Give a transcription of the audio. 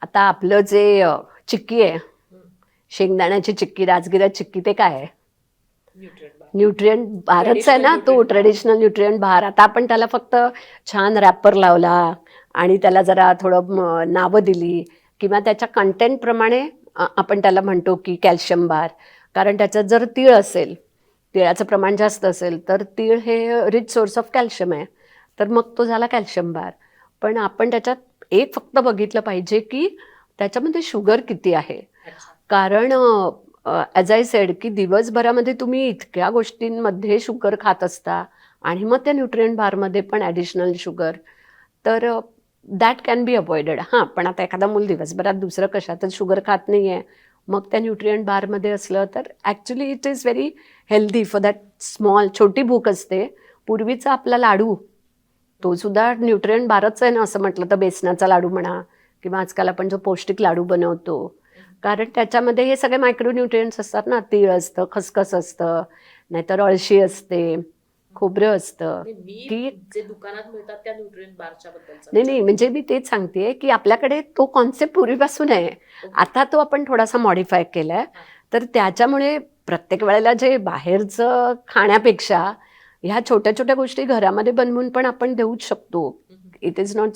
आता आपलं जे चिक्की आहे, शेंगदाण्याची चिक्की, राजगिरा चिक्की, ते काय आहे? न्यूट्रिएंट भारच आहे ना तो, ट्रेडिशनल न्यूट्रिएंट भार. आता आपण त्याला फक्त छान रॅपर लावला आणि त्याला जरा थोडं नावं दिली किंवा त्याच्या कंटेंटप्रमाणे आपण त्याला म्हणतो की कॅल्शियम बार. कारण त्याच्यात जर तीळ असेल, तिळाचं प्रमाण जास्त असेल तर तीळ हे रिच सोर्स ऑफ कॅल्शियम आहे, तर मग तो झाला कॅल्शियम बार. पण आपण त्याच्यात एक फक्त बघितलं पाहिजे की त्याच्यामध्ये शुगर किती आहे. कारण ॲज आय सेड की दिवसभरामध्ये तुम्ही इतक्या गोष्टींमध्ये शुगर खात असता आणि मग त्या न्यूट्रिएंट बारमध्ये पण ॲडिशनल शुगर, तर दॅट कॅन बी अवॉइडेड. हां, पण आता एखादा मूल दिवसभरात दुसरं कशातच शुगर खात नाही आहे, मग त्या न्यूट्रिएंट बारमध्ये असलं तर actually it is very healthy for that small. छोटी भूक असते. पूर्वीचा आपला लाडू तो सुद्धा न्यूट्रिएंट बारच आहे ना, असं म्हटलं तर बेसनाचा लाडू म्हणा किंवा आजकाल आपण जो पौष्टिक लाडू बनवतो, कारण त्याच्यामध्ये हे सगळे मायक्रोन्यूट्रिएंट्स असतात ना. तीळ असतं, खसखस असतं, नाहीतर अळशी असते, खोबरं असतं. की जे दुकानात मिळतात त्या न्यूट्रिएंट बारच्या नाही, म्हणजे मी तेच सांगते की आपल्याकडे तो कॉन्सेप्ट पूर्वीपासून आहे. आता तो आपण थोडासा मॉडिफाय केलाय. तर त्याच्यामुळे प्रत्येक वेळेला जे बाहेरचं खाण्यापेक्षा ह्या छोट्या छोट्या गोष्टी घरामध्ये बनवून पण आपण देऊच शकतो. It is not